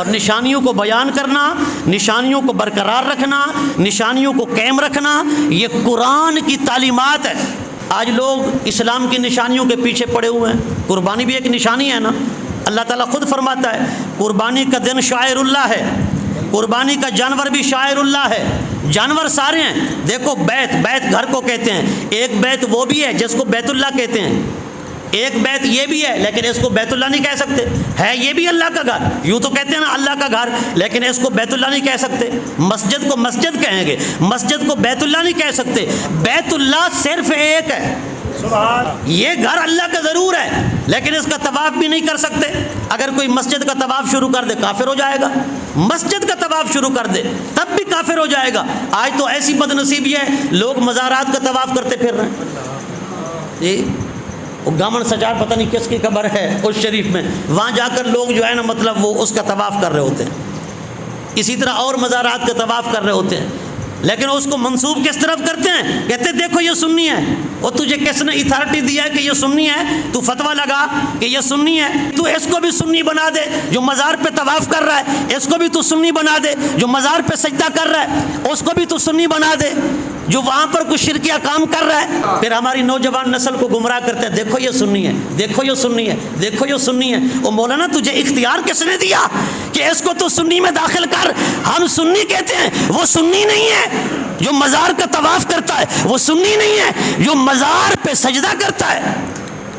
اور نشانیوں کو بیان کرنا، نشانیوں کو برقرار رکھنا، نشانیوں کو قائم رکھنا، یہ قرآن کی تعلیمات ہے۔ آج لوگ اسلام کی نشانیوں کے پیچھے پڑے ہوئے ہیں۔ قربانی بھی ایک نشانی ہے نا، اللہ تعالیٰ خود فرماتا ہے قربانی کا دن شاعر اللہ ہے، قربانی کا جانور بھی شاعر اللہ ہے۔ جانور سارے ہیں، دیکھو بیت گھر کو کہتے ہیں، ایک بیت وہ بھی ہے جس کو بیت اللہ کہتے ہیں، ایک بیت یہ بھی ہے لیکن اس کو بیت اللہ نہیں کہہ سکتے، ہے یہ بھی اللہ کا گھر، یوں تو کہتے ہیں نا اللہ کا گھر، لیکن اس کو بیت اللہ نہیں کہہ سکتے۔ مسجد کو مسجد کہیں گے، مسجد کو بیت اللہ نہیں کہہ سکتے۔ بیت اللہ صرف ایک ہے، یہ گھر اللہ کا ضرور ہے لیکن اس کا طواف بھی نہیں کر سکتے۔ اگر کوئی مسجد کا طواف شروع کر دے کافر ہو جائے گا، مسجد کا طواف شروع کر دے تب بھی کافر ہو جائے گا۔ آج تو ایسی بد نصیبی ہے لوگ مزارات کا طواف کرتے پھر رہے ہیں، جی وہ گامن سجار پتہ نہیں کس کی قبر ہے اس شریف میں، وہاں جا کر لوگ جو ہے نا مطلب وہ اس کا طواف کر رہے ہوتے ہیں، اسی طرح اور مزارات کا طواف کر رہے ہوتے ہیں، لیکن اس کو منسوب کس طرف کرتے ہیں؟ کہتے ہیں دیکھو یہ سنی ہے، اور تجھے کس نے اتھارٹی دیا ہے کہ یہ سنی ہے؟ تو فتویٰ لگا کہ یہ سنی ہے، تو اس کو بھی سنی بنا دے جو مزار پہ طواف کر رہا ہے، اس کو بھی تو سنی بنا دے جو مزار پہ سجدہ کر رہا ہے، اس کو بھی تو سنی بنا دے جو وہاں پر کچھ شرکیہ کام کر رہا ہے۔ پھر ہماری نوجوان نسل کو گمراہ کرتے ہیں، دیکھو یہ سنی ہے، دیکھو یہ سنی ہے، دیکھو یہ سنی ہے۔ او مولانا تجھے اختیار کس نے دیا کہ اس کو تو سنی میں داخل کر؟ ہم سنی کہتے ہیں، وہ سنی نہیں ہے جو مزار کا طواف کرتا ہے، وہ سنی نہیں ہے جو مزار پہ سجدہ کرتا ہے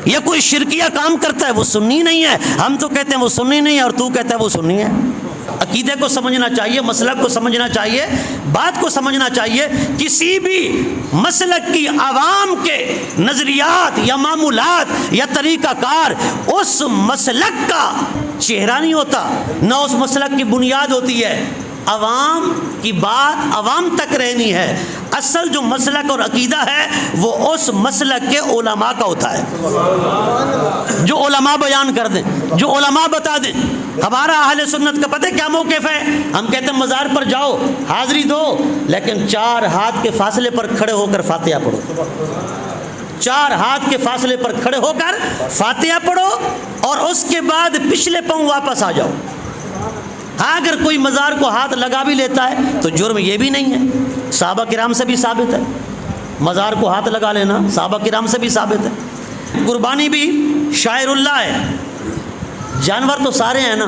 یا کوئی شرکیہ کام کرتا ہے، وہ سنی نہیں ہے۔ ہم تو کہتے ہیں وہ سنی نہیں ہے اور تو کہتا ہے وہ سنی ہے۔ عقیدے کو سمجھنا چاہیے، مسلک کو سمجھنا چاہیے، بات کو سمجھنا چاہیے۔ کسی بھی مسلک کی عوام کے نظریات یا معمولات یا طریقہ کار اس مسلک کا چہرہ نہیں ہوتا، نہ اس مسلک کی بنیاد ہوتی ہے۔ عوام کی بات عوام تک رہنی ہے۔ اصل جو مسلک اور عقیدہ ہے وہ اس مسلک کے علماء کا ہوتا ہے، جو علماء بیان کر دیں، جو علماء بتا دیں۔ ہمارا اہل سنت کا پتہ کیا موقف ہے؟ ہم کہتے ہیں مزار پر جاؤ، حاضری دو، لیکن 4 ہاتھ کے فاصلے پر کھڑے ہو کر فاتحہ پڑھو، 4 ہاتھ کے فاصلے پر کھڑے ہو کر فاتحہ پڑھو اور اس کے بعد پچھلے پاؤں واپس آ جاؤ۔ ہاں اگر کوئی مزار کو ہاتھ لگا بھی لیتا ہے تو جرم یہ بھی نہیں ہے، صحابہ کرام سے بھی ثابت ہے، مزار کو ہاتھ لگا لینا صحابہ کرام سے بھی ثابت ہے۔ قربانی بھی شاعر اللہ ہے۔ جانور تو سارے ہیں نا،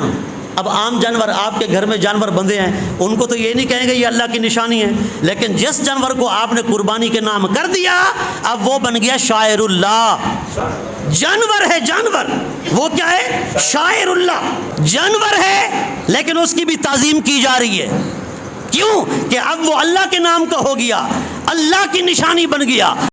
اب عام جانور آپ کے گھر میں جانور بندھے ہیں، ان کو تو یہ نہیں کہیں گے یہ اللہ کی نشانی ہے، لیکن جس جانور کو آپ نے قربانی کے نام کر دیا اب وہ بن گیا شاعر اللہ۔ جانور ہے، جانور وہ کیا ہے؟ شاعر اللہ۔ جانور ہے لیکن اس کی بھی تعظیم کی جا رہی ہے، کیوں کہ اب وہ اللہ کے نام کا ہو گیا، اللہ کی نشانی بن گیا۔